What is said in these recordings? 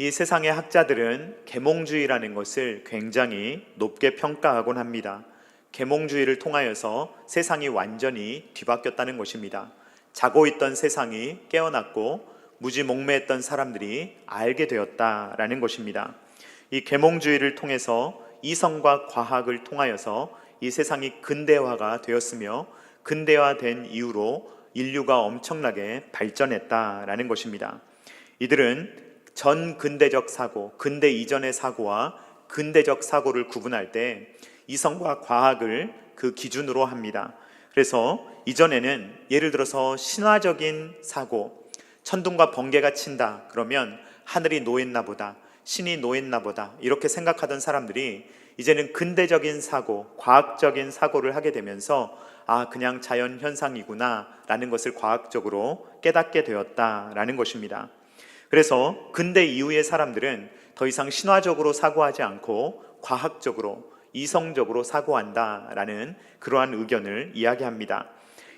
이 세상의 학자들은 계몽주의라는 것을 굉장히 높게 평가하곤 합니다. 계몽주의를 통하여서 세상이 완전히 뒤바뀌었다는 것입니다. 자고 있던 세상이 깨어났고 무지몽매했던 사람들이 알게 되었다라는 것입니다. 이 계몽주의를 통해서 이성과 과학을 통하여서 이 세상이 근대화가 되었으며 근대화된 이후로 인류가 엄청나게 발전했다라는 것입니다. 이들은 전 근대적 사고, 근대 이전의 사고와 근대적 사고를 구분할 때 이성과 과학을 그 기준으로 합니다. 그래서 이전에는 예를 들어서 신화적인 사고, 천둥과 번개가 친다 그러면 하늘이 놓였나 보다, 신이 놓였나 보다 이렇게 생각하던 사람들이 이제는 근대적인 사고, 과학적인 사고를 하게 되면서 그냥 자연 현상이구나 라는 것을 과학적으로 깨닫게 되었다라는 것입니다. 그래서 근대 이후의 사람들은 더 이상 신화적으로 사고하지 않고 과학적으로, 이성적으로 사고한다라는 그러한 의견을 이야기합니다.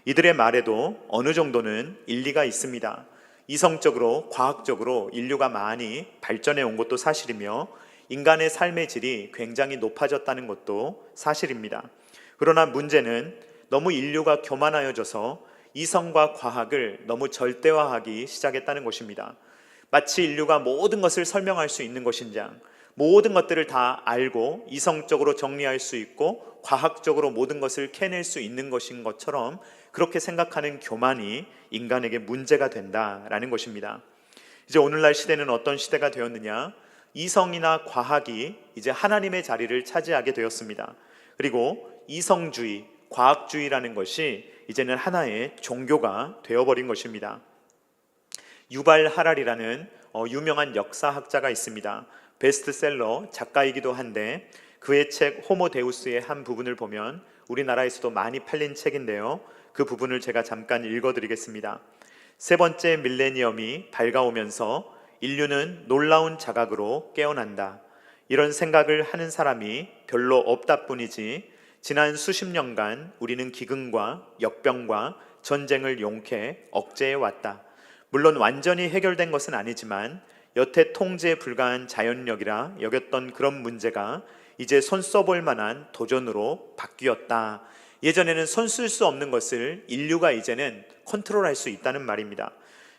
이들의 말에도 어느 정도는 일리가 있습니다. 이성적으로, 과학적으로 인류가 많이 발전해 온 것도 사실이며 인간의 삶의 질이 굉장히 높아졌다는 것도 사실입니다. 그러나 문제는 너무 인류가 교만하여져서 이성과 과학을 너무 절대화하기 시작했다는 것입니다. 마치 인류가 모든 것을 설명할 수 있는 것인 양, 모든 것들을 다 알고 이성적으로 정리할 수 있고 과학적으로 모든 것을 캐낼 수 있는 것인 것처럼 그렇게 생각하는 교만이 인간에게 문제가 된다라는 것입니다. 이제 오늘날 시대는 어떤 시대가 되었느냐? 이성이나 과학이 이제 하나님의 자리를 차지하게 되었습니다. 그리고 이성주의, 과학주의라는 것이 이제는 하나의 종교가 되어버린 것입니다. 유발 하랄이라는 유명한 역사학자가 있습니다. 베스트셀러 작가이기도 한데 그의 책 호모 데우스의 한 부분을 보면 우리나라에서도 많이 팔린 책인데요, 그 부분을 제가 잠깐 읽어드리겠습니다. 세 번째 밀레니엄이 밝아오면서 인류는 놀라운 자각으로 깨어난다. 이런 생각을 하는 사람이 별로 없다 뿐이지 지난 수십 년간 우리는 기근과 역병과 전쟁을 용케 억제해 왔다. 물론 완전히 해결된 것은 아니지만 여태 통제 불가한 자연력이라 여겼던 그런 문제가 이제 손 써볼 만한 도전으로 바뀌었다. 예전에는 손 쓸 수 없는 것을 인류가 이제는 컨트롤할 수 있다는 말입니다.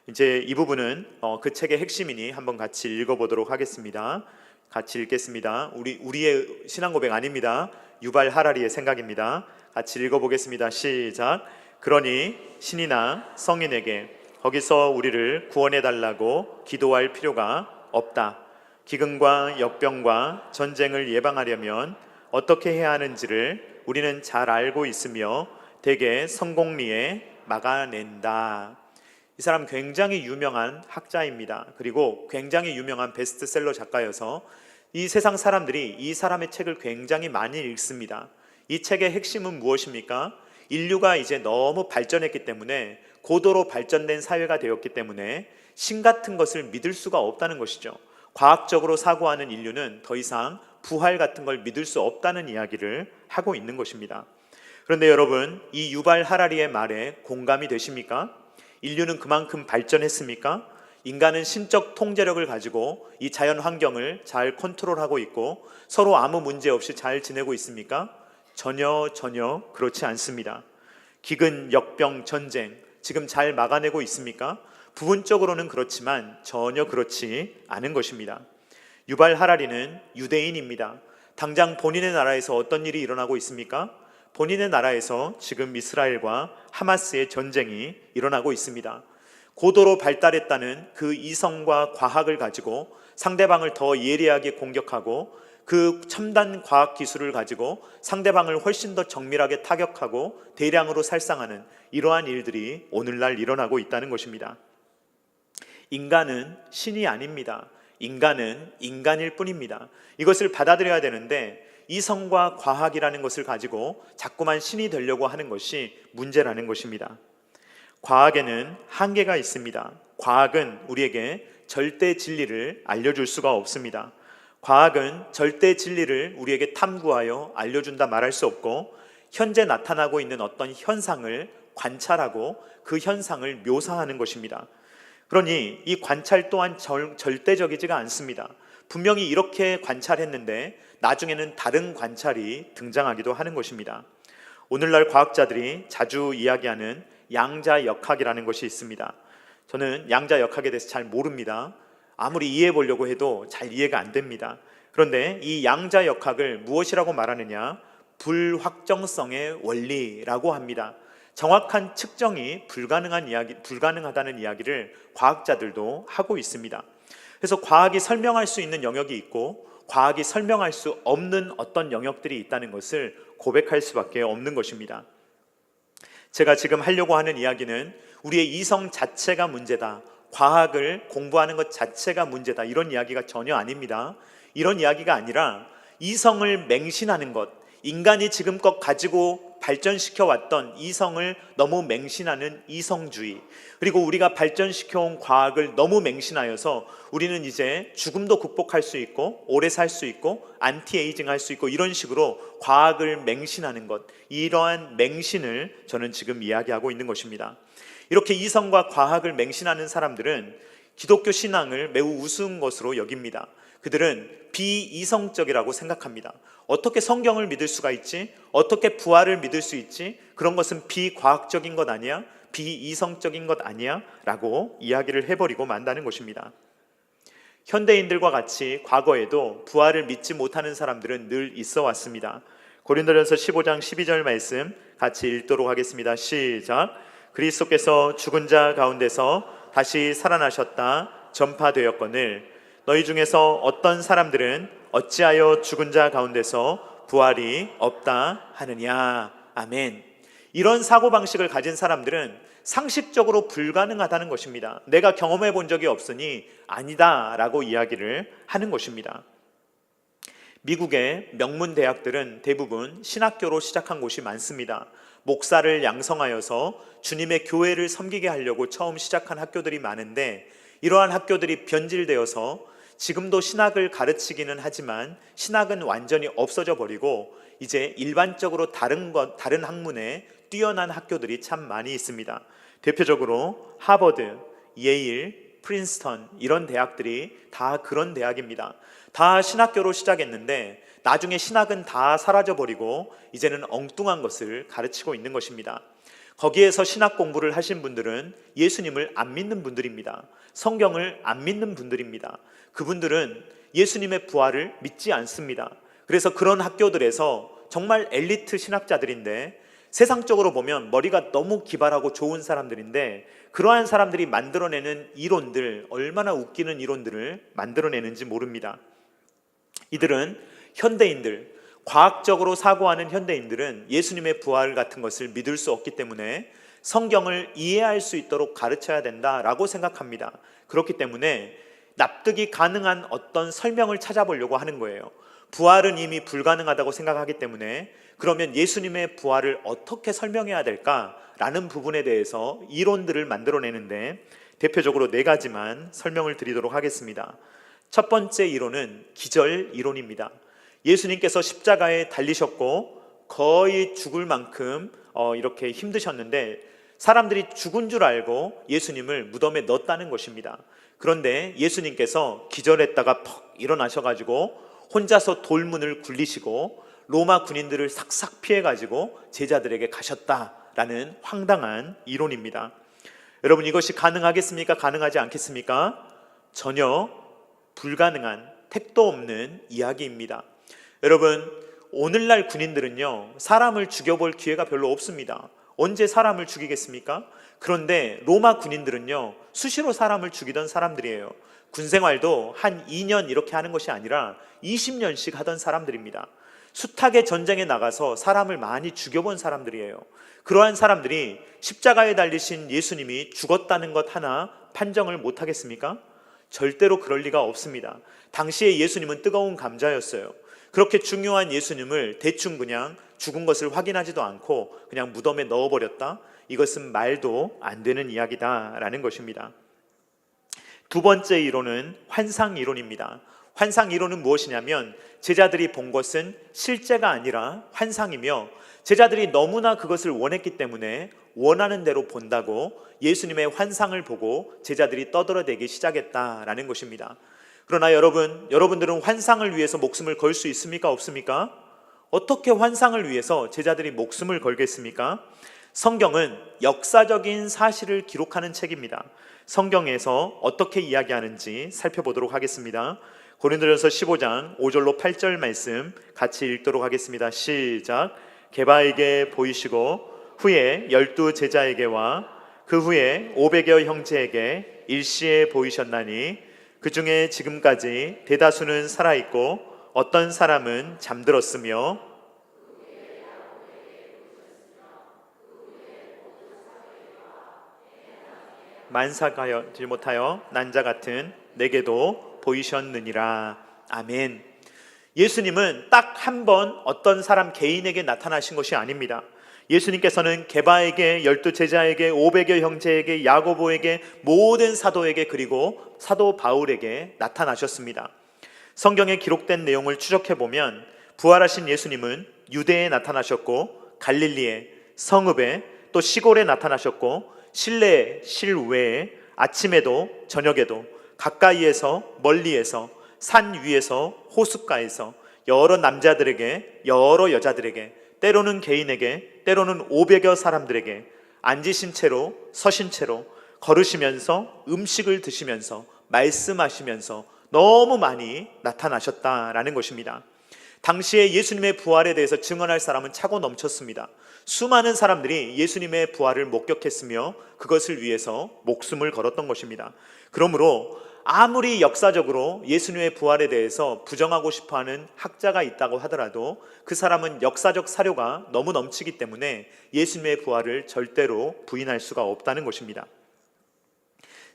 이제 이 부분은 그 책의 핵심이니 한번 같이 읽어보도록 하겠습니다. 같이 읽겠습니다. 우리의 신앙 고백 아닙니다. 유발 하라리의 생각입니다. 같이 읽어보겠습니다. 시작. 그러니 신이나 성인에게 거기서 우리를 구원해달라고 기도할 필요가 없다. 기근과 역병과 전쟁을 예방하려면 어떻게 해야 하는지를 우리는 잘 알고 있으며 대개 성공리에 막아낸다. 이 사람 굉장히 유명한 학자입니다. 그리고 굉장히 유명한 베스트셀러 작가여서 이 세상 사람들이 이 사람의 책을 굉장히 많이 읽습니다. 이 책의 핵심은 무엇입니까? 인류가 이제 너무 발전했기 때문에, 고도로 발전된 사회가 되었기 때문에 신 같은 것을 믿을 수가 없다는 것이죠. 과학적으로 사고하는 인류는 더 이상 부활 같은 걸 믿을 수 없다는 이야기를 하고 있는 것입니다. 그런데 여러분, 이 유발 하라리의 말에 공감이 되십니까? 인류는 그만큼 발전했습니까? 인간은 신적 통제력을 가지고 이 자연 환경을 잘 컨트롤하고 있고 서로 아무 문제 없이 잘 지내고 있습니까? 전혀 그렇지 않습니다. 기근, 역병, 전쟁 지금 잘 막아내고 있습니까? 부분적으로는 그렇지만 전혀 그렇지 않은 것입니다. 유발 하라리는 유대인입니다. 당장 본인의 나라에서 어떤 일이 일어나고 있습니까? 본인의 나라에서 지금 이스라엘과 하마스의 전쟁이 일어나고 있습니다. 고도로 발달했다는 그 이성과 과학을 가지고 상대방을 더 예리하게 공격하고 그 첨단 과학 기술을 가지고 상대방을 훨씬 더 정밀하게 타격하고 대량으로 살상하는 이러한 일들이 오늘날 일어나고 있다는 것입니다. 인간은 신이 아닙니다. 인간은 인간일 뿐입니다. 이것을 받아들여야 되는데 이성과 과학이라는 것을 가지고 자꾸만 신이 되려고 하는 것이 문제라는 것입니다. 과학에는 한계가 있습니다. 과학은 우리에게 절대 진리를 알려줄 수가 없습니다. 과학은 절대 진리를 우리에게 탐구하여 알려준다 말할 수 없고, 현재 나타나고 있는 어떤 현상을 관찰하고 그 현상을 묘사하는 것입니다. 그러니 이 관찰 또한 절대적이지가 않습니다. 분명히 이렇게 관찰했는데 나중에는 다른 관찰이 등장하기도 하는 것입니다. 오늘날 과학자들이 자주 이야기하는 양자역학이라는 것이 있습니다. 저는 양자역학에 대해서 잘 모릅니다. 아무리 이해해 보려고 해도 잘 이해가 안 됩니다. 그런데 이 양자역학을 무엇이라고 말하느냐? 불확정성의 원리라고 합니다. 정확한 측정이 불가능하다는 이야기를 과학자들도 하고 있습니다. 그래서 과학이 설명할 수 있는 영역이 있고 과학이 설명할 수 없는 어떤 영역들이 있다는 것을 고백할 수밖에 없는 것입니다. 제가 지금 하려고 하는 이야기는 우리의 이성 자체가 문제다, 과학을 공부하는 것 자체가 문제다, 이런 이야기가 전혀 아닙니다. 이런 이야기가 아니라 이성을 맹신하는 것, 인간이 지금껏 가지고 발전시켜 왔던 이성을 너무 맹신하는 이성주의, 그리고 우리가 발전시켜온 과학을 너무 맹신하여서 우리는 이제 죽음도 극복할 수 있고 오래 살 수 있고 안티에이징 할 수 있고 이런 식으로 과학을 맹신하는 것, 이러한 맹신을 저는 지금 이야기하고 있는 것입니다. 이렇게 이성과 과학을 맹신하는 사람들은 기독교 신앙을 매우 우스운 것으로 여깁니다. 그들은 비이성적이라고 생각합니다. 어떻게 성경을 믿을 수가 있지? 어떻게 부활을 믿을 수 있지? 그런 것은 비과학적인 것 아니야? 비이성적인 것 아니야? 라고 이야기를 해버리고 만다는 것입니다. 현대인들과 같이 과거에도 부활을 믿지 못하는 사람들은 늘 있어 왔습니다. 고린도전서 15장 12절 말씀 같이 읽도록 하겠습니다. 시작. 그리스도께서 죽은 자 가운데서 다시 살아나셨다 전파되었거늘 너희 중에서 어떤 사람들은 어찌하여 죽은 자 가운데서 부활이 없다 하느냐. 아멘. 이런 사고방식을 가진 사람들은 상식적으로 불가능하다는 것입니다. 내가 경험해 본 적이 없으니 아니다 라고 이야기를 하는 것입니다. 미국의 명문 대학들은 대부분 신학교로 시작한 곳이 많습니다. 목사를 양성하여서 주님의 교회를 섬기게 하려고 처음 시작한 학교들이 많은데, 이러한 학교들이 변질되어서 지금도 신학을 가르치기는 하지만 신학은 완전히 없어져 버리고 이제 일반적으로 다른 학문에 뛰어난 학교들이 참 많이 있습니다. 대표적으로 하버드, 예일, 프린스턴, 이런 대학들이 다 그런 대학입니다. 다 신학교로 시작했는데 나중에 신학은 다 사라져 버리고 이제는 엉뚱한 것을 가르치고 있는 것입니다. 거기에서 신학 공부를 하신 분들은 예수님을 안 믿는 분들입니다. 성경을 안 믿는 분들입니다. 그분들은 예수님의 부활을 믿지 않습니다. 그래서 그런 학교들에서 정말 엘리트 신학자들인데, 세상적으로 보면 머리가 너무 기발하고 좋은 사람들인데, 그러한 사람들이 만들어내는 이론들, 얼마나 웃기는 이론들을 만들어내는지 모릅니다. 이들은 현대인들, 과학적으로 사고하는 현대인들은 예수님의 부활 같은 것을 믿을 수 없기 때문에 성경을 이해할 수 있도록 가르쳐야 된다라고 생각합니다. 그렇기 때문에 납득이 가능한 어떤 설명을 찾아보려고 하는 거예요. 부활은 이미 불가능하다고 생각하기 때문에 그러면 예수님의 부활을 어떻게 설명해야 될까라는 부분에 대해서 이론들을 만들어내는데, 대표적으로 4가지만 설명을 드리도록 하겠습니다. 첫 번째 이론은 기절 이론입니다. 예수님께서 십자가에 달리셨고 거의 죽을 만큼 이렇게 힘드셨는데 사람들이 죽은 줄 알고 예수님을 무덤에 넣었다는 것입니다. 그런데 예수님께서 기절했다가 퍽 일어나셔가지고 혼자서 돌문을 굴리시고 로마 군인들을 싹싹 피해가지고 제자들에게 가셨다라는 황당한 이론입니다. 여러분, 이것이 가능하겠습니까? 가능하지 않겠습니까? 전혀 불가능한, 택도 없는 이야기입니다. 여러분, 오늘날 군인들은요, 사람을 죽여볼 기회가 별로 없습니다. 언제 사람을 죽이겠습니까? 그런데 로마 군인들은요, 수시로 사람을 죽이던 사람들이에요. 군 생활도 한 2년 이렇게 하는 것이 아니라 20년씩 하던 사람들입니다. 숱하게 전쟁에 나가서 사람을 많이 죽여본 사람들이에요. 그러한 사람들이 십자가에 달리신 예수님이 죽었다는 것 하나 판정을 못하겠습니까? 절대로 그럴 리가 없습니다. 당시에 예수님은 뜨거운 감자였어요. 그렇게 중요한 예수님을 대충 그냥 죽은 것을 확인하지도 않고 그냥 무덤에 넣어버렸다? 이것은 말도 안 되는 이야기다라는 것입니다. 두 번째 이론은 환상 이론입니다. 환상 이론은 무엇이냐면 제자들이 본 것은 실제가 아니라 환상이며 제자들이 너무나 그것을 원했기 때문에 원하는 대로 본다고 예수님의 환상을 보고 제자들이 떠들어대기 시작했다라는 것입니다. 그러나 여러분들은 환상을 위해서 목숨을 걸 수 있습니까? 없습니까? 어떻게 환상을 위해서 제자들이 목숨을 걸겠습니까? 성경은 역사적인 사실을 기록하는 책입니다. 성경에서 어떻게 이야기하는지 살펴보도록 하겠습니다. 고린도전서 15장 5절로 8절 말씀 같이 읽도록 하겠습니다. 시작. 게바에게 보이시고 후에 12 제자에게와 그 후에 500여 형제에게 일시에 보이셨나니 그 중에 지금까지 대다수는 살아있고 어떤 사람은 잠들었으며 만삭하지 못하여 난 자 같은 내게도 보이셨느니라. 아멘. 예수님은 딱 한 번 어떤 사람 개인에게 나타나신 것이 아닙니다. 예수님께서는 게바에게, 12 제자에게, 500여 형제에게, 야고보에게, 모든 사도에게, 그리고 사도 바울에게 나타나셨습니다. 성경에 기록된 내용을 추적해 보면 부활하신 예수님은 유대에 나타나셨고 갈릴리에, 성읍에, 또 시골에 나타나셨고 실내에, 실외에, 아침에도 저녁에도, 가까이에서 멀리에서, 산 위에서 호숫가에서 여러 남자들에게, 여러 여자들에게, 때로는 개인에게, 때로는 500여 사람들에게 앉으신 채로, 서신 채로, 걸으시면서, 음식을 드시면서, 말씀하시면서 너무 많이 나타나셨다라는 것입니다. 당시에 예수님의 부활에 대해서 증언할 사람은 차고 넘쳤습니다. 수많은 사람들이 예수님의 부활을 목격했으며 그것을 위해서 목숨을 걸었던 것입니다. 그러므로 아무리 역사적으로 예수님의 부활에 대해서 부정하고 싶어하는 학자가 있다고 하더라도 그 사람은 역사적 사료가 너무 넘치기 때문에 예수님의 부활을 절대로 부인할 수가 없다는 것입니다.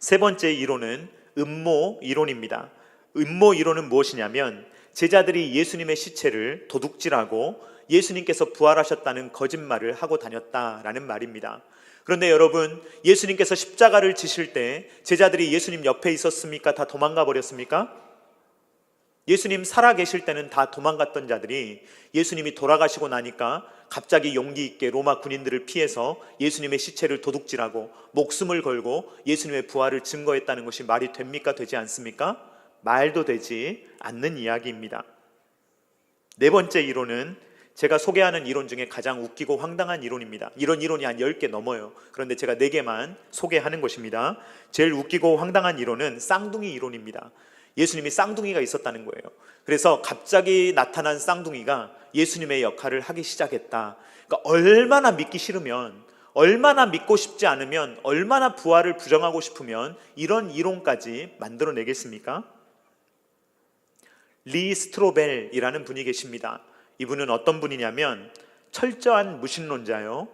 세 번째 이론은 음모 이론입니다. 음모 이론은 무엇이냐면 제자들이 예수님의 시체를 도둑질하고 예수님께서 부활하셨다는 거짓말을 하고 다녔다라는 말입니다. 그런데 여러분, 예수님께서 십자가를 지실 때 제자들이 예수님 옆에 있었습니까? 다 도망가 버렸습니까? 예수님 살아계실 때는 다 도망갔던 자들이 예수님이 돌아가시고 나니까 갑자기 용기 있게 로마 군인들을 피해서 예수님의 시체를 도둑질하고 목숨을 걸고 예수님의 부활을 증거했다는 것이 말이 됩니까? 되지 않습니까? 말도 되지 않는 이야기입니다. 네 번째 이론은 제가 소개하는 이론 중에 가장 웃기고 황당한 이론입니다. 이런 이론이 한 10개 넘어요. 그런데 제가 4개만 소개하는 것입니다. 제일 웃기고 황당한 이론은 쌍둥이 이론입니다. 예수님이 쌍둥이가 있었다는 거예요. 그래서 갑자기 나타난 쌍둥이가 예수님의 역할을 하기 시작했다. 그러니까 얼마나 믿기 싫으면, 얼마나 믿고 싶지 않으면, 얼마나 부활을 부정하고 싶으면 이런 이론까지 만들어내겠습니까? 리 스트로벨이라는 분이 계십니다. 이분은 어떤 분이냐면 철저한 무신론자요.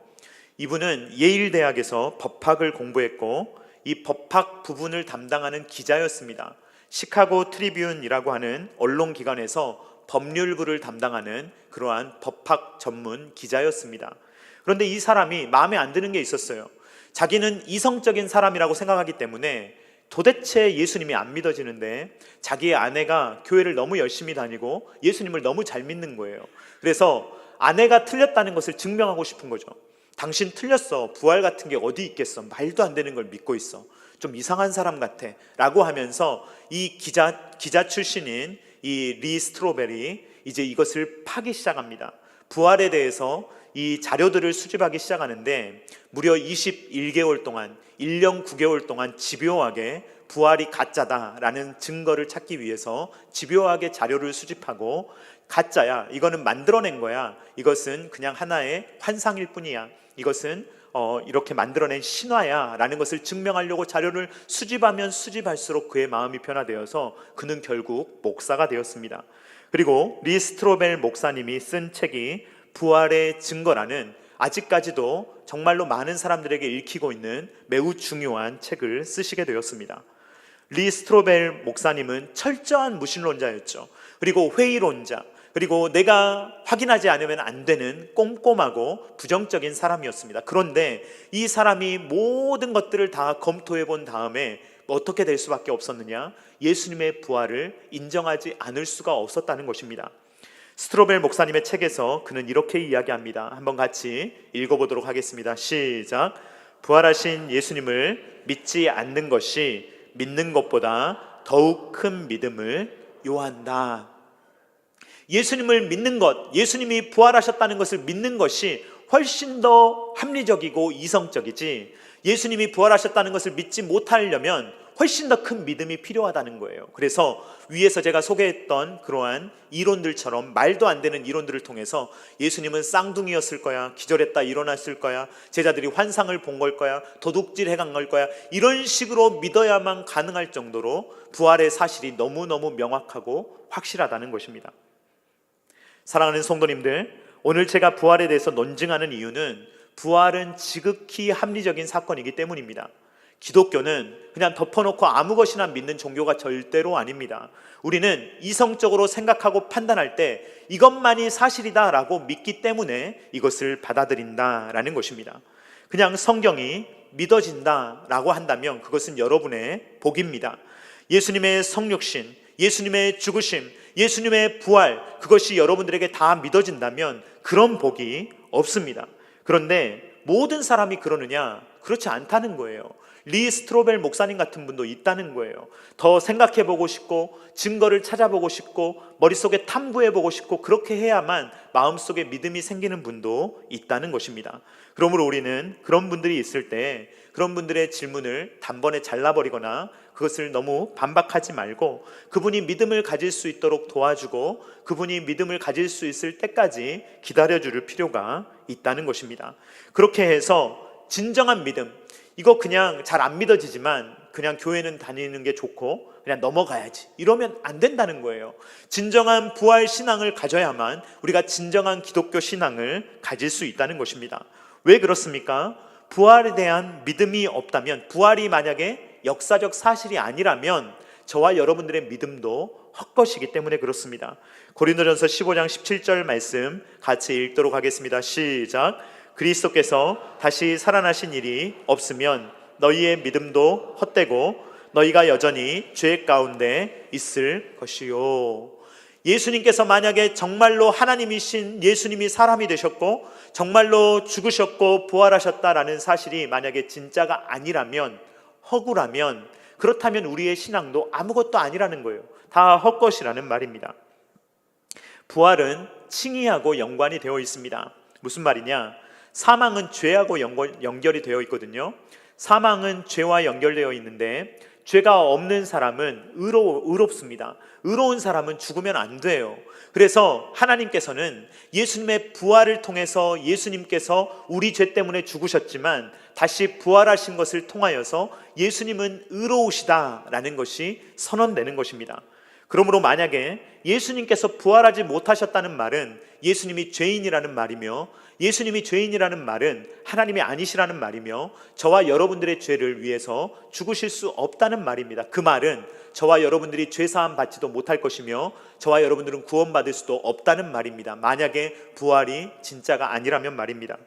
이분은 예일대학에서 법학을 공부했고 이 법학 부분을 담당하는 기자였습니다. 시카고 트리뷴이라고 하는 언론기관에서 법률부를 담당하는 그러한 법학 전문 기자였습니다. 그런데 이 사람이 마음에 안 드는 게 있었어요. 자기는 이성적인 사람이라고 생각하기 때문에 도대체 예수님이 안 믿어지는데 자기의 아내가 교회를 너무 열심히 다니고 예수님을 너무 잘 믿는 거예요. 그래서 아내가 틀렸다는 것을 증명하고 싶은 거죠. 당신 틀렸어. 부활 같은 게 어디 있겠어. 말도 안 되는 걸 믿고 있어. 좀 이상한 사람 같아. 라고 하면서 이 기자 출신인 이 리 스트로벨이 이제 이것을 파기 시작합니다. 부활에 대해서 이 자료들을 수집하기 시작하는데 무려 21개월 동안 1년 9개월 동안 집요하게 부활이 가짜다라는 증거를 찾기 위해서 집요하게 자료를 수집하고 가짜야, 이거는 만들어낸 거야, 이것은 그냥 하나의 환상일 뿐이야, 이것은 이렇게 만들어낸 신화야 라는 것을 증명하려고 자료를 수집하면 수집할수록 그의 마음이 변화되어서 그는 결국 목사가 되었습니다. 그리고 리 스트로벨 목사님이 쓴 책이 부활의 증거라는 아직까지도 정말로 많은 사람들에게 읽히고 있는 매우 중요한 책을 쓰시게 되었습니다. 리 스트로벨 목사님은 철저한 무신론자였죠. 그리고 회의론자, 그리고 내가 확인하지 않으면 안 되는 꼼꼼하고 부정적인 사람이었습니다. 그런데 이 사람이 모든 것들을 다 검토해 본 다음에 어떻게 될 수밖에 없었느냐? 예수님의 부활을 인정하지 않을 수가 없었다는 것입니다. 스트로벨 목사님의 책에서 그는 이렇게 이야기합니다. 한번 같이 읽어보도록 하겠습니다. 시작. 부활하신 예수님을 믿지 않는 것이 믿는 것보다 더욱 큰 믿음을 요한다. 예수님을 믿는 것, 예수님이 부활하셨다는 것을 믿는 것이 훨씬 더 합리적이고 이성적이지, 예수님이 부활하셨다는 것을 믿지 못하려면 훨씬 더 큰 믿음이 필요하다는 거예요. 그래서 위에서 제가 소개했던 그러한 이론들처럼 말도 안 되는 이론들을 통해서 예수님은 쌍둥이였을 거야, 기절했다 일어났을 거야, 제자들이 환상을 본 걸 거야, 도둑질 해간 걸 거야, 이런 식으로 믿어야만 가능할 정도로 부활의 사실이 너무너무 명확하고 확실하다는 것입니다. 사랑하는 성도님들, 오늘 제가 부활에 대해서 논증하는 이유는 부활은 지극히 합리적인 사건이기 때문입니다. 기독교는 그냥 덮어놓고 아무 것이나 믿는 종교가 절대로 아닙니다. 우리는 이성적으로 생각하고 판단할 때 이것만이 사실이다라고 믿기 때문에 이것을 받아들인다라는 것입니다. 그냥 성경이 믿어진다라고 한다면 그것은 여러분의 복입니다. 예수님의 성육신, 예수님의 죽으심, 예수님의 부활, 그것이 여러분들에게 다 믿어진다면 그런 복이 없습니다. 그런데 모든 사람이 그러느냐? 그렇지 않다는 거예요. 리 스트로벨 목사님 같은 분도 있다는 거예요. 더 생각해보고 싶고 증거를 찾아보고 싶고 머릿속에 탐구해보고 싶고 그렇게 해야만 마음속에 믿음이 생기는 분도 있다는 것입니다. 그러므로 우리는 그런 분들이 있을 때 그런 분들의 질문을 단번에 잘라버리거나 그것을 너무 반박하지 말고 그분이 믿음을 가질 수 있도록 도와주고 그분이 믿음을 가질 수 있을 때까지 기다려줄 필요가 있다는 것입니다. 그렇게 해서 진정한 믿음, 이거 그냥 잘 안 믿어지지만 그냥 교회는 다니는 게 좋고 그냥 넘어가야지, 이러면 안 된다는 거예요. 진정한 부활 신앙을 가져야만 우리가 진정한 기독교 신앙을 가질 수 있다는 것입니다. 왜 그렇습니까? 부활에 대한 믿음이 없다면, 부활이 만약에 역사적 사실이 아니라면 저와 여러분들의 믿음도 헛것이기 때문에 그렇습니다. 고린도전서 15장 17절 말씀 같이 읽도록 하겠습니다. 시작. 그리스도께서 다시 살아나신 일이 없으면 너희의 믿음도 헛되고 너희가 여전히 죄 가운데 있을 것이요. 예수님께서 만약에 정말로 하나님이신 예수님이 사람이 되셨고 정말로 죽으셨고 부활하셨다라는 사실이 만약에 진짜가 아니라면, 허구라면, 그렇다면 우리의 신앙도 아무것도 아니라는 거예요. 다 헛것이라는 말입니다. 부활은 칭의하고 연관이 되어 있습니다. 무슨 말이냐? 사망은 죄하고 연결이 되어 있거든요. 사망은 죄와 연결되어 있는데 죄가 없는 사람은 의롭습니다. 의로운 사람은 죽으면 안 돼요. 그래서 하나님께서는 예수님의 부활을 통해서 예수님께서 우리 죄 때문에 죽으셨지만 다시 부활하신 것을 통하여서 예수님은 의로우시다라는 것이 선언되는 것입니다. 그러므로 만약에 예수님께서 부활하지 못하셨다는 말은 예수님이 죄인이라는 말이며, 예수님이 죄인이라는 말은 하나님이 아니시라는 말이며, 저와 여러분들의 죄를 위해서 죽으실 수 없다는 말입니다. 그 말은 저와 여러분들이 죄사함 받지도 못할 것이며 저와 여러분들은 구원받을 수도 없다는 말입니다. 만약에 부활이 진짜가 아니라면 말입니다.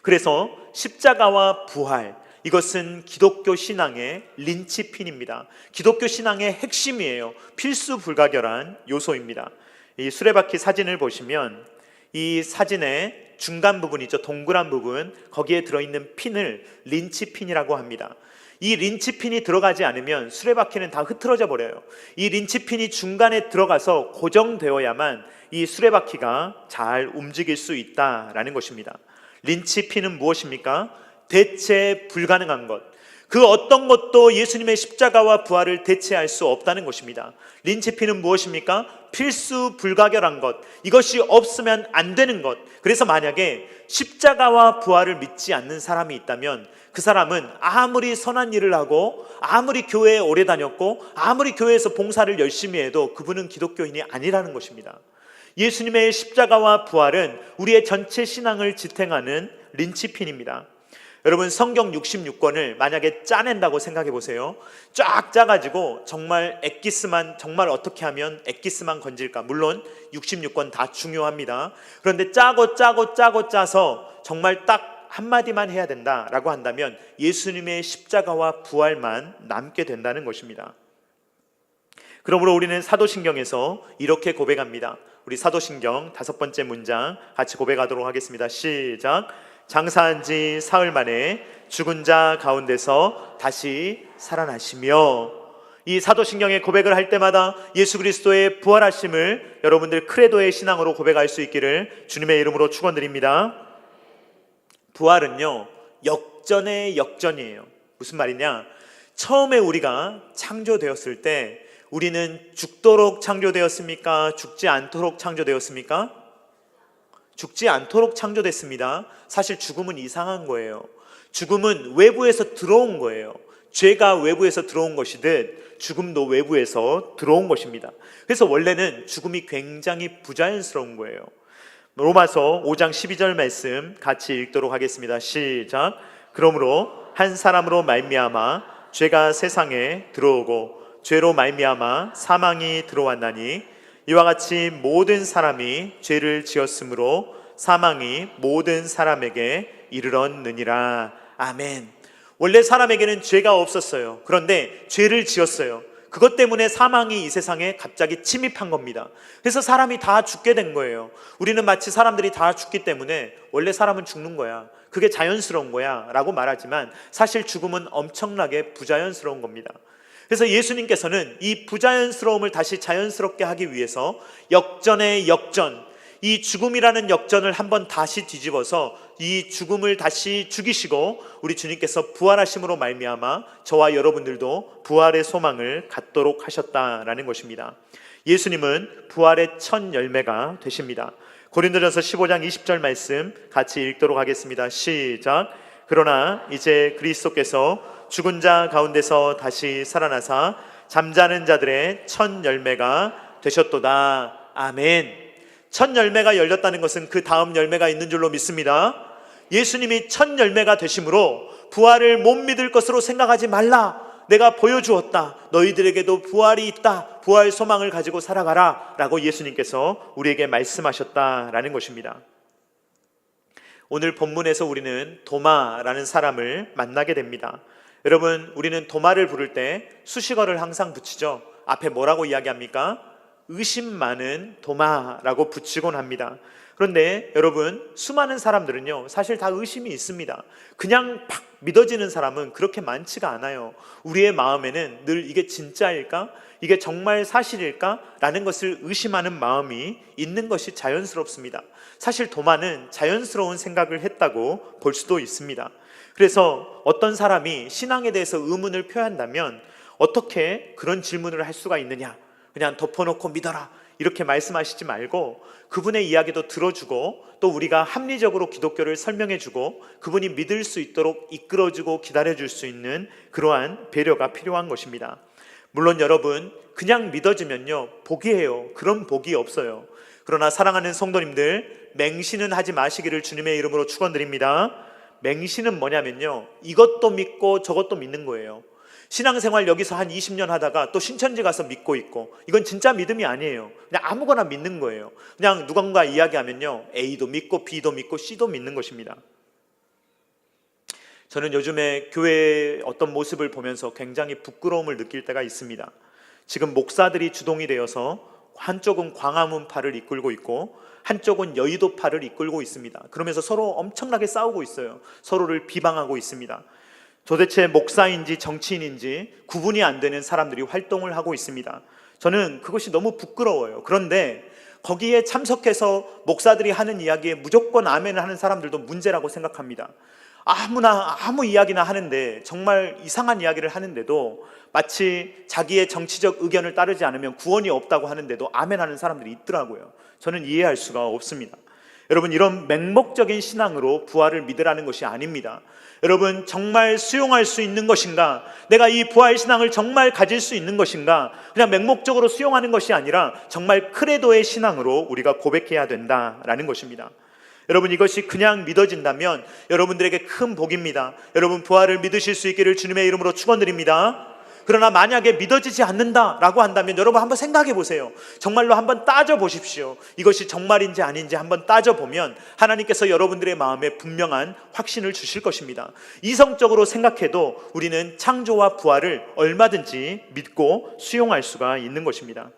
그래서 십자가와 부활, 이것은 기독교 신앙의 린치핀입니다. 기독교 신앙의 핵심이에요. 필수 불가결한 요소입니다. 이 수레바퀴 사진을 보시면 이 사진의 중간 부분이죠. 동그란 부분, 거기에 들어있는 핀을 린치핀이라고 합니다. 이 린치핀이 들어가지 않으면 수레바퀴는 다 흐트러져 버려요. 이 린치핀이 중간에 들어가서 고정되어야만 이 수레바퀴가 잘 움직일 수 있다라는 것입니다. 린치핀은 무엇입니까? 대체 불가능한 것, 그 어떤 것도 예수님의 십자가와 부활을 대체할 수 없다는 것입니다. 린치핀은 무엇입니까? 필수 불가결한 것, 이것이 없으면 안 되는 것. 그래서 만약에 십자가와 부활을 믿지 않는 사람이 있다면 그 사람은 아무리 선한 일을 하고 아무리 교회에 오래 다녔고 아무리 교회에서 봉사를 열심히 해도 그분은 기독교인이 아니라는 것입니다. 예수님의 십자가와 부활은 우리의 전체 신앙을 지탱하는 린치핀입니다. 여러분, 성경 66권을 만약에 짜낸다고 생각해 보세요. 쫙 짜가지고 정말 엑기스만, 정말 어떻게 하면 엑기스만 건질까? 물론 66권 다 중요합니다. 그런데 짜서 정말 딱 한마디만 해야 된다라고 한다면 예수님의 십자가와 부활만 남게 된다는 것입니다. 그러므로 우리는 사도신경에서 이렇게 고백합니다. 우리 사도신경 5번째 문장 같이 고백하도록 하겠습니다. 시작. 장사한 지 사흘 만에 죽은 자 가운데서 다시 살아나시며. 이 사도신경의 고백을 할 때마다 예수 그리스도의 부활하심을 여러분들 크레도의 신앙으로 고백할 수 있기를 주님의 이름으로 축원드립니다. 부활은요, 역전의 역전이에요. 무슨 말이냐? 처음에 우리가 창조되었을 때 우리는 죽도록 창조되었습니까? 죽지 않도록 창조되었습니까? 죽지 않도록 창조됐습니다. 사실 죽음은 이상한 거예요. 죽음은 외부에서 들어온 거예요. 죄가 외부에서 들어온 것이듯 죽음도 외부에서 들어온 것입니다. 그래서 원래는 죽음이 굉장히 부자연스러운 거예요. 로마서 5장 12절 말씀 같이 읽도록 하겠습니다. 시작. 그러므로 한 사람으로 말미암아 죄가 세상에 들어오고 죄로 말미암아 사망이 들어왔나니 이와 같이 모든 사람이 죄를 지었으므로 사망이 모든 사람에게 이르렀느니라. 아멘. 원래 사람에게는 죄가 없었어요. 그런데 죄를 지었어요. 그것 때문에 사망이 이 세상에 갑자기 침입한 겁니다. 그래서 사람이 다 죽게 된 거예요. 우리는 마치 사람들이 다 죽기 때문에 원래 사람은 죽는 거야, 그게 자연스러운 거야 라고 말하지만 사실 죽음은 엄청나게 부자연스러운 겁니다. 그래서 예수님께서는 이 부자연스러움을 다시 자연스럽게 하기 위해서 역전의 역전, 이 죽음이라는 역전을 한번 다시 뒤집어서 이 죽음을 다시 죽이시고 우리 주님께서 부활하심으로 말미암아 저와 여러분들도 부활의 소망을 갖도록 하셨다라는 것입니다. 예수님은 부활의 첫 열매가 되십니다. 고린도전서 15장 20절 말씀 같이 읽도록 하겠습니다. 시작. 그러나 이제 그리스도께서 죽은 자 가운데서 다시 살아나사 잠자는 자들의 첫 열매가 되셨도다. 아멘. 첫 열매가 열렸다는 것은 그 다음 열매가 있는 줄로 믿습니다. 예수님이 첫 열매가 되심으로 부활을 못 믿을 것으로 생각하지 말라. 내가 보여주었다. 너희들에게도 부활이 있다. 부활 소망을 가지고 살아가라 라고 예수님께서 우리에게 말씀하셨다라는 것입니다. 오늘 본문에서 우리는 도마라는 사람을 만나게 됩니다. 여러분, 우리는 도마를 부를 때 수식어를 항상 붙이죠. 앞에 뭐라고 이야기합니까? 의심 많은 도마라고 붙이곤 합니다. 그런데 여러분, 수많은 사람들은요 사실 다 의심이 있습니다. 그냥 팍 믿어지는 사람은 그렇게 많지가 않아요. 우리의 마음에는 늘 이게 진짜일까? 이게 정말 사실일까? 라는 것을 의심하는 마음이 있는 것이 자연스럽습니다. 사실 도마는 자연스러운 생각을 했다고 볼 수도 있습니다. 그래서 어떤 사람이 신앙에 대해서 의문을 표한다면 어떻게 그런 질문을 할 수가 있느냐? 그냥 덮어놓고 믿어라 이렇게 말씀하시지 말고 그분의 이야기도 들어주고 또 우리가 합리적으로 기독교를 설명해주고 그분이 믿을 수 있도록 이끌어주고 기다려줄 수 있는 그러한 배려가 필요한 것입니다. 물론 여러분, 그냥 믿어지면요 복이에요. 그런 복이 없어요. 그러나 사랑하는 성도님들, 맹신은 하지 마시기를 주님의 이름으로 축원드립니다. 맹신은 뭐냐면요, 이것도 믿고 저것도 믿는 거예요. 신앙생활 여기서 한 20년 하다가 또 신천지 가서 믿고 있고, 이건 진짜 믿음이 아니에요. 그냥 아무거나 믿는 거예요. 그냥 누군가 이야기하면요 A도 믿고 B도 믿고 C도 믿는 것입니다. 저는 요즘에 교회의 어떤 모습을 보면서 굉장히 부끄러움을 느낄 때가 있습니다. 지금 목사들이 주동이 되어서 한쪽은 광화문파를 이끌고 있고 한쪽은 여의도파를 이끌고 있습니다. 그러면서 서로 엄청나게 싸우고 있어요. 서로를 비방하고 있습니다. 도대체 목사인지 정치인인지 구분이 안 되는 사람들이 활동을 하고 있습니다. 저는 그것이 너무 부끄러워요. 그런데 거기에 참석해서 목사들이 하는 이야기에 무조건 아멘을 하는 사람들도 문제라고 생각합니다. 아무 이야기나 하는데, 정말 이상한 이야기를 하는데도 마치 자기의 정치적 의견을 따르지 않으면 구원이 없다고 하는데도 아멘하는 사람들이 있더라고요. 저는 이해할 수가 없습니다. 여러분, 이런 맹목적인 신앙으로 부활을 믿으라는 것이 아닙니다. 여러분, 정말 수용할 수 있는 것인가? 내가 이 부활 신앙을 정말 가질 수 있는 것인가? 그냥 맹목적으로 수용하는 것이 아니라 정말 크레도의 신앙으로 우리가 고백해야 된다라는 것입니다. 여러분, 이것이 그냥 믿어진다면 여러분들에게 큰 복입니다. 여러분, 부활을 믿으실 수 있기를 주님의 이름으로 축원드립니다. 그러나 만약에 믿어지지 않는다라고 한다면 여러분 한번 생각해 보세요. 정말로 한번 따져 보십시오. 이것이 정말인지 아닌지 한번 따져보면 하나님께서 여러분들의 마음에 분명한 확신을 주실 것입니다. 이성적으로 생각해도 우리는 창조와 부활을 얼마든지 믿고 수용할 수가 있는 것입니다.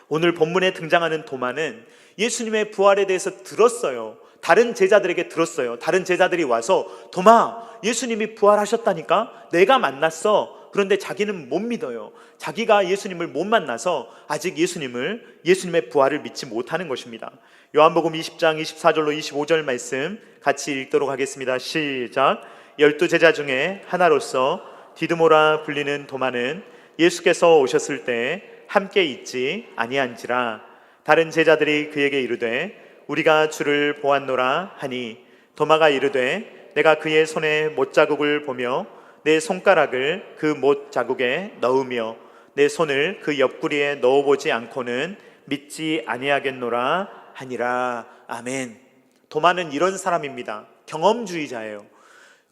오늘 본문에 등장하는 도마는 예수님의 부활에 대해서 들었어요. 다른 제자들에게 들었어요. 다른 제자들이 와서 도마, 예수님이 부활하셨다니까? 내가 만났어. 그런데 자기는 못 믿어요. 자기가 예수님을 못 만나서 아직 예수님의 부활을 믿지 못하는 것입니다. 요한복음 20장 24절로 25절 말씀 같이 읽도록 하겠습니다. 시작. 12제자 중에 하나로서 디드모라 불리는 도마는 예수께서 오셨을 때 함께 있지 아니한지라. 다른 제자들이 그에게 이르되 우리가 주를 보았노라 하니 도마가 이르되 내가 그의 손에 못자국을 보며 내 손가락을 그 못자국에 넣으며 내 손을 그 옆구리에 넣어보지 않고는 믿지 아니하겠노라 하니라. 아멘. 도마는 이런 사람입니다. 경험주의자예요.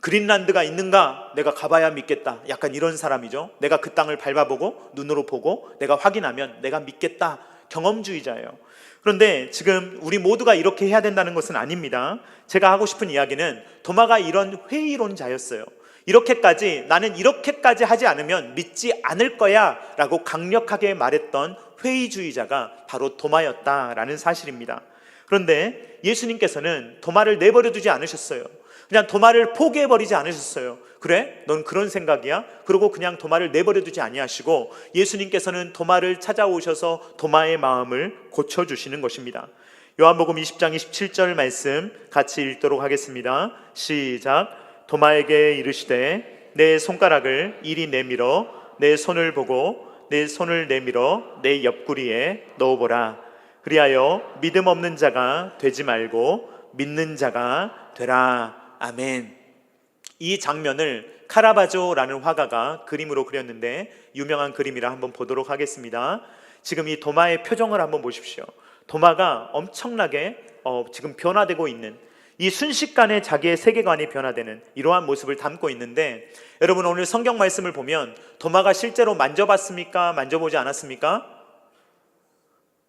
그린란드가 있는가? 내가 가봐야 믿겠다. 약간 이런 사람이죠. 내가 그 땅을 밟아보고 눈으로 보고 내가 확인하면 내가 믿겠다. 경험주의자예요. 그런데 지금 우리 모두가 이렇게 해야 된다는 것은 아닙니다. 제가 하고 싶은 이야기는 도마가 이런 회의론자였어요. 나는 이렇게까지 하지 않으면 믿지 않을 거야 라고 강력하게 말했던 회의주의자가 바로 도마였다라는 사실입니다. 그런데 예수님께서는 도마를 내버려 두지 않으셨어요. 그냥 도마를 포기해버리지 않으셨어요. 그래? 넌 그런 생각이야? 그러고 그냥 도마를 내버려 두지 아니하시고 예수님께서는 도마를 찾아오셔서 도마의 마음을 고쳐주시는 것입니다. 요한복음 20장 27절 말씀 같이 읽도록 하겠습니다. 시작. 도마에게 이르시되 내 손가락을 이리 내밀어 내 손을 보고 내 손을 내밀어 내 옆구리에 넣어보라. 그리하여 믿음 없는 자가 되지 말고 믿는 자가 되라. 아멘. 이 장면을 카라바조라는 화가가 그림으로 그렸는데 유명한 그림이라 한번 보도록 하겠습니다. 지금 이 도마의 표정을 한번 보십시오. 도마가 엄청나게 지금 변화되고 있는, 이 순식간에 자기의 세계관이 변화되는 이러한 모습을 담고 있는데, 여러분 오늘 성경 말씀을 보면 도마가 실제로 만져봤습니까? 만져보지 않았습니까?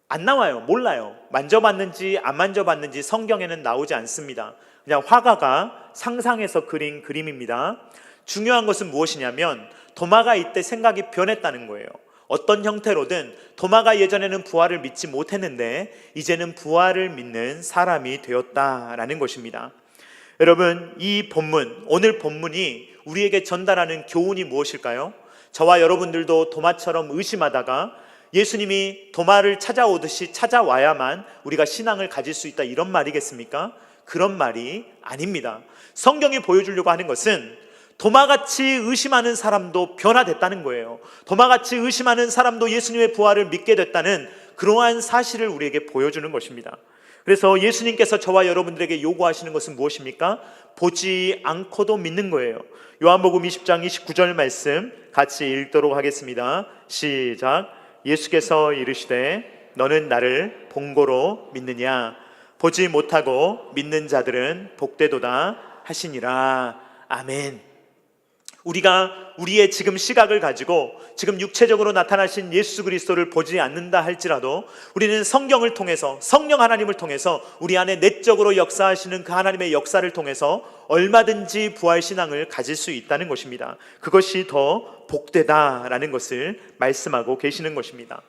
안 나와요. 몰라요. 만져봤는지 안 만져봤는지 성경에는 나오지 않습니다. 그냥 화가가 상상해서 그린 그림입니다. 중요한 것은 무엇이냐면 도마가 이때 생각이 변했다는 거예요. 어떤 형태로든 도마가 예전에는 부활을 믿지 못했는데 이제는 부활을 믿는 사람이 되었다라는 것입니다. 여러분, 이 본문, 오늘 본문이 우리에게 전달하는 교훈이 무엇일까요? 저와 여러분들도 도마처럼 의심하다가 예수님이 도마를 찾아오듯이 찾아와야만 우리가 신앙을 가질 수 있다, 이런 말이겠습니까? 그런 말이 아닙니다. 성경이 보여주려고 하는 것은 도마같이 의심하는 사람도 변화됐다는 거예요. 도마같이 의심하는 사람도 예수님의 부활을 믿게 됐다는 그러한 사실을 우리에게 보여주는 것입니다. 그래서 예수님께서 저와 여러분들에게 요구하시는 것은 무엇입니까? 보지 않고도 믿는 거예요. 요한복음 20장 29절 말씀 같이 읽도록 하겠습니다. 시작. 예수께서 이르시되 너는 나를 본고로 믿느냐? 보지 못하고 믿는 자들은 복되도다 하시니라. 아멘. 우리가 우리의 지금 시각을 가지고 지금 육체적으로 나타나신 예수 그리스도를 보지 않는다 할지라도 우리는 성경을 통해서, 성령 하나님을 통해서 우리 안에 내적으로 역사하시는 그 하나님의 역사를 통해서 얼마든지 부활신앙을 가질 수 있다는 것입니다. 그것이 더 복되다라는 것을 말씀하고 계시는 것입니다.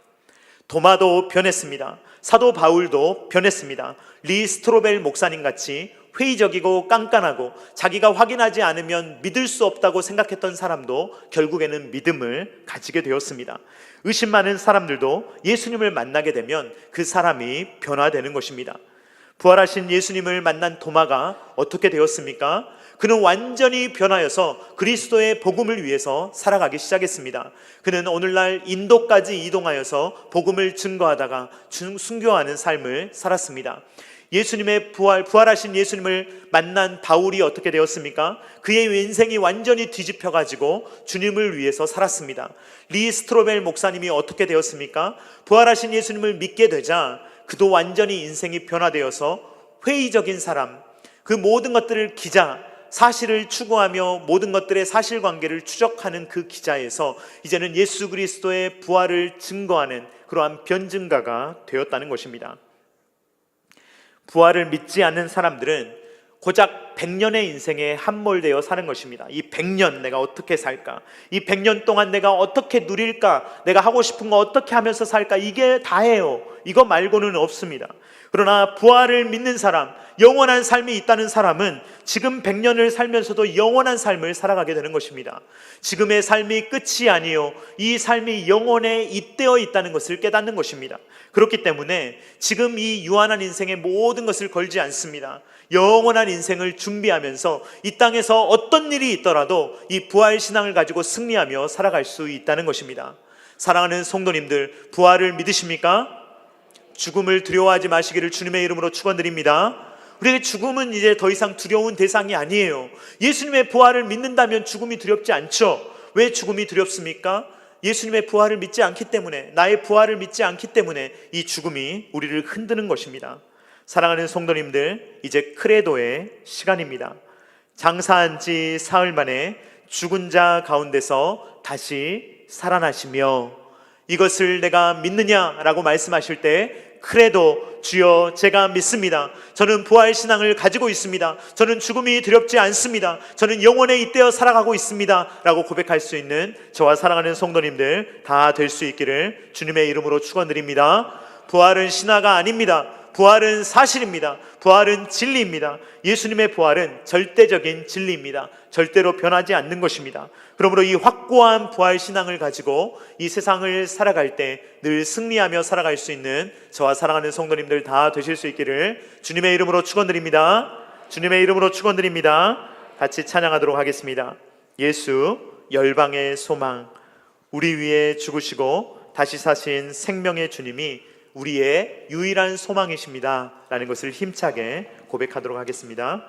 도마도 변했습니다. 사도 바울도 변했습니다. 리 스트로벨 목사님 같이 회의적이고 깐깐하고 자기가 확인하지 않으면 믿을 수 없다고 생각했던 사람도 결국에는 믿음을 가지게 되었습니다. 의심 많은 사람들도 예수님을 만나게 되면 그 사람이 변화되는 것입니다. 부활하신 예수님을 만난 도마가 어떻게 되었습니까? 그는 완전히 변하여서 그리스도의 복음을 위해서 살아가기 시작했습니다. 그는 오늘날 인도까지 이동하여서 복음을 증거하다가 순교하는 삶을 살았습니다. 예수님의 부활하신 예수님을 만난 바울이 어떻게 되었습니까? 그의 인생이 완전히 뒤집혀가지고 주님을 위해서 살았습니다. 리 스트로벨 목사님이 어떻게 되었습니까? 부활하신 예수님을 믿게 되자 그도 완전히 인생이 변화되어서 회의적인 사람, 그 모든 것들을 사실을 추구하며 모든 것들의 사실관계를 추적하는 그 기자에서 이제는 예수 그리스도의 부활을 증거하는 그러한 변증가가 되었다는 것입니다. 부활을 믿지 않는 사람들은 고작 100년의 인생에 함몰되어 사는 것입니다. 이 100년 내가 어떻게 살까? 이 100년 동안 내가 어떻게 누릴까? 내가 하고 싶은 거 어떻게 하면서 살까? 이게 다예요. 이거 말고는 없습니다. 그러나 부활을 믿는 사람, 영원한 삶이 있다는 사람은 지금 100년을 살면서도 영원한 삶을 살아가게 되는 것입니다. 지금의 삶이 끝이 아니요, 이 삶이 영원에 잇대어 있다는 것을 깨닫는 것입니다. 그렇기 때문에 지금 이 유한한 인생의 모든 것을 걸지 않습니다. 영원한 인생을 준비하면서 이 땅에서 어떤 일이 있더라도 이 부활신앙을 가지고 승리하며 살아갈 수 있다는 것입니다. 사랑하는 성도님들, 부활을 믿으십니까? 죽음을 두려워하지 마시기를 주님의 이름으로 축원드립니다. 우리에게 죽음은 이제 더 이상 두려운 대상이 아니에요. 예수님의 부활을 믿는다면 죽음이 두렵지 않죠. 왜 죽음이 두렵습니까? 예수님의 부활을 믿지 않기 때문에, 나의 부활을 믿지 않기 때문에 이 죽음이 우리를 흔드는 것입니다. 사랑하는 성도님들, 이제 크레도의 시간입니다. 장사한 지 사흘 만에 죽은 자 가운데서 다시 살아나시며 이것을 내가 믿느냐라고 말씀하실 때 크레도, 주여 제가 믿습니다. 저는 부활신앙을 가지고 있습니다. 저는 죽음이 두렵지 않습니다. 저는 영원에 잇대어 살아가고 있습니다 라고 고백할 수 있는 저와 사랑하는 성도님들 다 될 수 있기를 주님의 이름으로 축원드립니다. 부활은 신화가 아닙니다. 부활은 사실입니다. 부활은 진리입니다. 예수님의 부활은 절대적인 진리입니다. 절대로 변하지 않는 것입니다. 그러므로 이 확고한 부활 신앙을 가지고 이 세상을 살아갈 때 늘 승리하며 살아갈 수 있는 저와 사랑하는 성도님들 다 되실 수 있기를 주님의 이름으로 축원드립니다. 주님의 이름으로 축원드립니다. 같이 찬양하도록 하겠습니다. 예수 열방의 소망, 우리 위에 죽으시고 다시 사신 생명의 주님이 우리의 유일한 소망이십니다 라는 것을 힘차게 고백하도록 하겠습니다.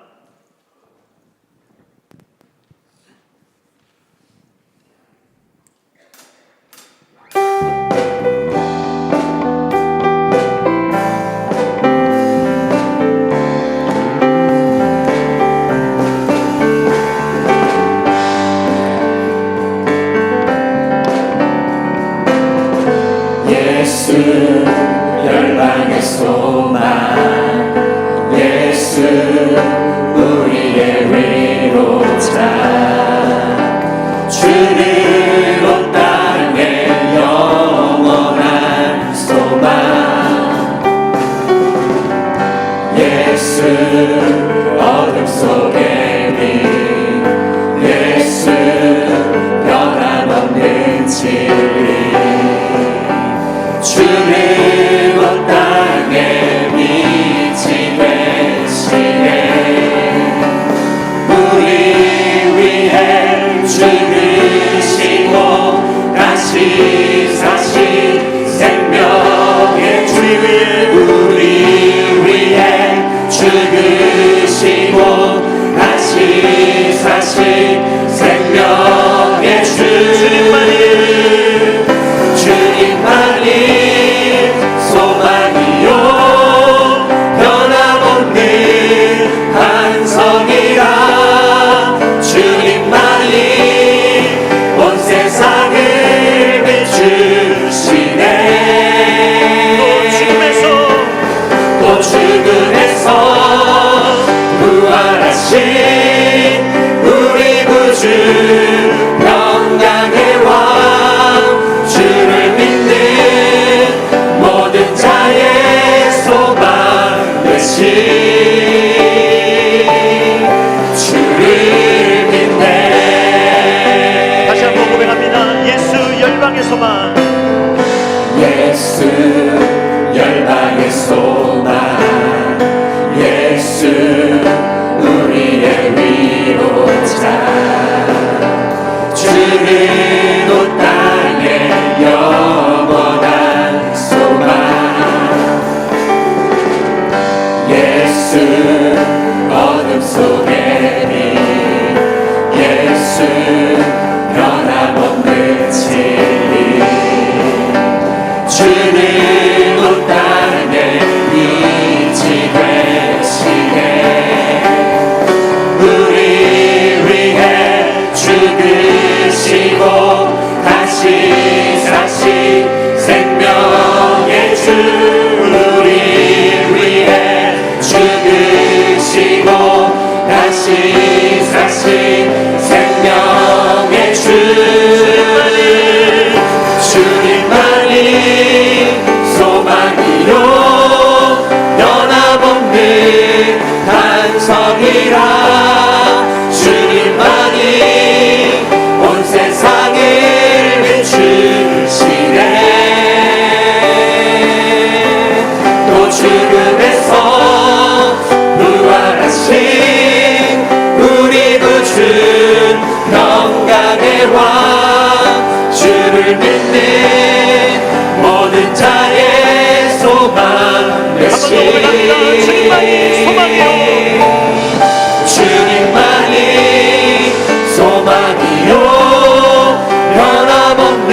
예수 열방의 소망, 예수 우리의 위로자, 주는 온 땅의 영원한 소망, 예수 어둠 속의 빛, 예수 변함없는 진리, 주는 온 땅에 빛이 되시네. 우리 위해 죽으시고 다시 사신 생명의 주, 우리 위해 죽으시고 다시 사신 생명의 주, 주님만이 소망이요 변함없는 반성이라, 주님만이 온 세상을 비추시네. 또 죽음에서 부활하신 우리 구주 평강의 왕, 주를 믿는 모든 자의 소망 되신 주를 믿네. 다시 한번 고백합니다. 예수 열방의 소망, 예수 열방의 소망, 예수 우리의 위로자, 주는 온 땅의 영원한 소망, 예수 어둠 속의 빛, 예수 변함없는 진리, 주는 온 땅에 빛이 되시네. 우리 예수 우리 위해 죽으시고 다시 사신 생명의 주 주님만이 소망이요 변함없는 반석이라 주님만이 온 세상을 비추시네 또 죽음에서 부활하신 우리 구주 평강의 왕 주를 믿는 모든 자의 소망 되신 주님만이 소망이요 주님만이 소망이요 변함없는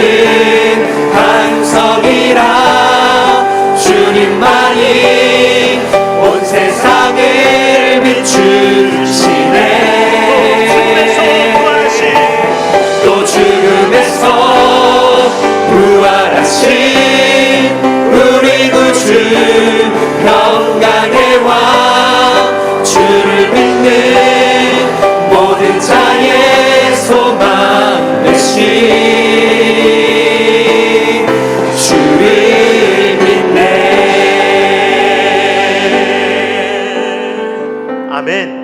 반석이라 주님만이 온 세상을 비추시네 또 죽음에서 부활하신 우리 구주 평강의 왕 주를 믿는 모든 자의 소망 되신 주를 믿네 아멘.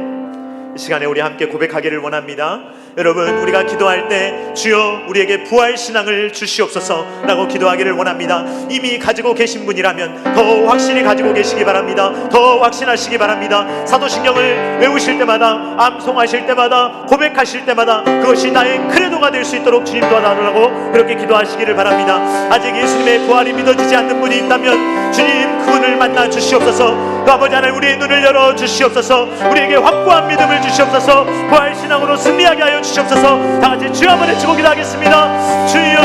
이 시간에 우리 함께 고백하기를 원합니다. 여러분, 우리가 기도할 때 주여 우리에게 부활신앙을 주시옵소서 라고 기도하기를 원합니다. 이미 가지고 계신 분이라면 더 확실히 가지고 계시기 바랍니다. 더 확신하시기 바랍니다. 사도신경을 외우실 때마다, 암송하실 때마다, 고백하실 때마다 그것이 나의 크레도가 될 수 있도록 주님 도와달라고 그렇게 기도하시기를 바랍니다. 아직 예수님의 부활이 믿어지지 않는 분이 있다면 주님 그분을 만나 주시옵소서. 그 아버지 하나님 우리의 눈을 열어 주시옵소서. 우리에게 확고한 믿음을 주시옵소서. 부활신앙으로 승리하게 하여 주시옵소서. 다같이 주여 한번 외치고 기도하겠습니다. 주여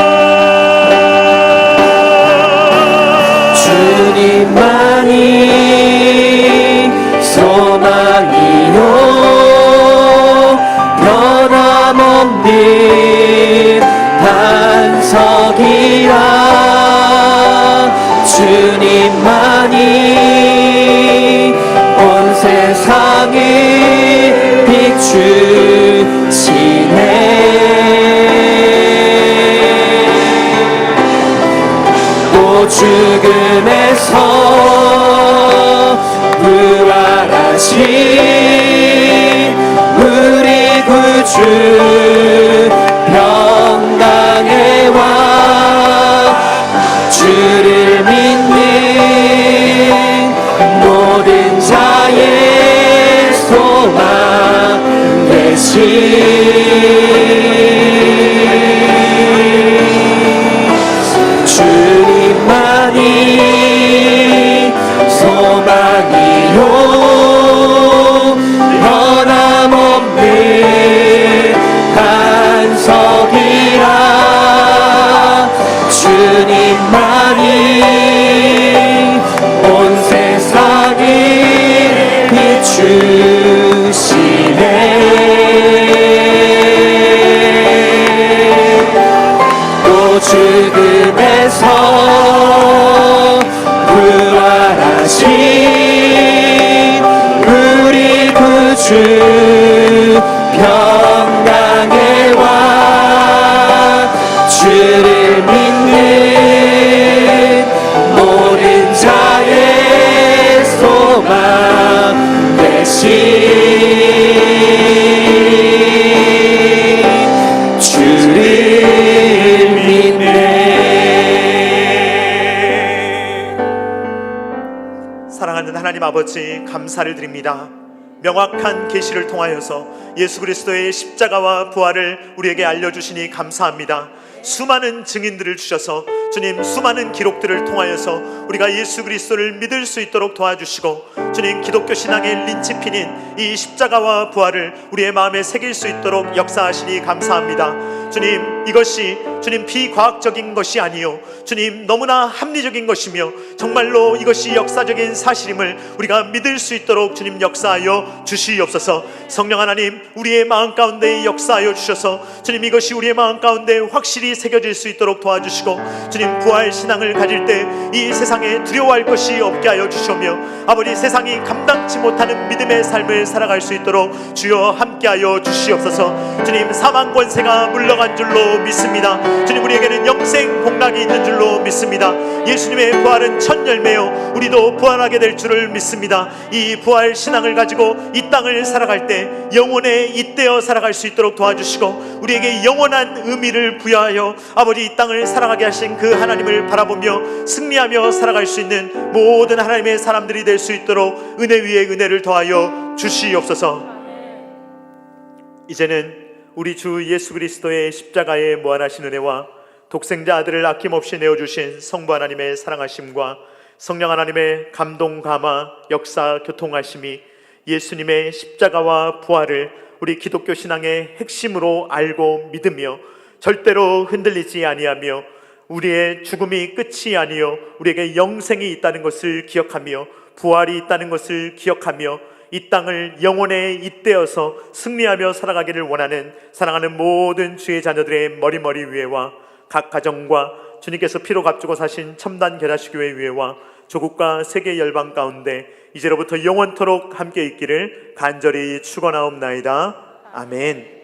주님만이 소망이요 변함없는 반석이라 주님만이 온 세상을 비추시네 또 죽음에서 부활하신 우리 구주 평강의 왕 주를 믿는 모든 자의 소망 되신 주님만이 소망이요 변함없는 반석이라 주님만이 온 세상을 비추시네 또 죽음에서 부활하신 우리 구주 평강의 왕 주를 믿는 모든 자의 소망 되신 주를 믿네 사랑하는 하나님 아버지 감사를 드립니다. 명확한 계시를 통하여서 예수 그리스도의 십자가와 부활을 우리에게 알려주시니 감사합니다. 수많은 증인들을 주셔서 주님 수많은 기록들을 통하여서 우리가 예수 그리스도를 믿을 수 있도록 도와주시고 주님, 기독교 신앙의 린치핀인 이 십자가와 부활을 우리의 마음에 새길 수 있도록 역사하시니 감사합니다. 주님, 이것이 주님 비과학적인 것이 아니요 주님 너무나 합리적인 것이며 정말로 이것이 역사적인 사실임을 우리가 믿을 수 있도록 주님 역사하여 주시옵소서. 성령 하나님, 우리의 마음 가운데 역사하여 주셔서 주님 이것이 우리의 마음 가운데 확실히 새겨질 수 있도록 도와주시고 주님, 부활 신앙을 가질 때 이 세상에 두려워할 것이 없게 하여 주시며 아버지, 세상이 감당치 못하는 믿음의 삶을 살아갈 수 있도록 주여 함께하여 주시옵소서. 주님, 사망 권세가 물러간 줄로 믿습니다. 주님, 우리에게는 영생 복락이 있는 줄로 믿습니다. 예수님의 부활은 첫 열매요 우리도 부활하게 될 줄을 믿습니다. 이 부활 신앙을 가지고 이 땅을 살아갈 때 영혼에 잇대어 살아갈 수 있도록 도와주시고 우리에게 영원한 의미를 부여하여 아버지 이 땅을 살아가게 하신 그 하나님을 바라보며 승리하며 살아갈 수 있는 모든 하나님의 사람들이 될 수 있도록 은혜 위에 은혜를 더하여 주시옵소서. 이제는 우리 주 예수 그리스도의 십자가의 무한하신 은혜와 독생자 아들을 아낌없이 내어주신 성부 하나님의 사랑하심과 성령 하나님의 감동 감화 역사 교통하심이 예수님의 십자가와 부활을 우리 기독교 신앙의 핵심으로 알고 믿으며 절대로 흔들리지 아니하며 우리의 죽음이 끝이 아니요 우리에게 영생이 있다는 것을 기억하며 부활이 있다는 것을 기억하며 이 땅을 영혼에 잇대어서 승리하며 살아가기를 원하는 사랑하는 모든 주의 자녀들의 머리머리 위에와 각 가정과 주님께서 피로 값주고 사신 첨단 계다시교회 위에와 조국과 세계 열방 가운데 이제로부터 영원토록 함께 있기를 간절히 축원하옵나이다. 아멘.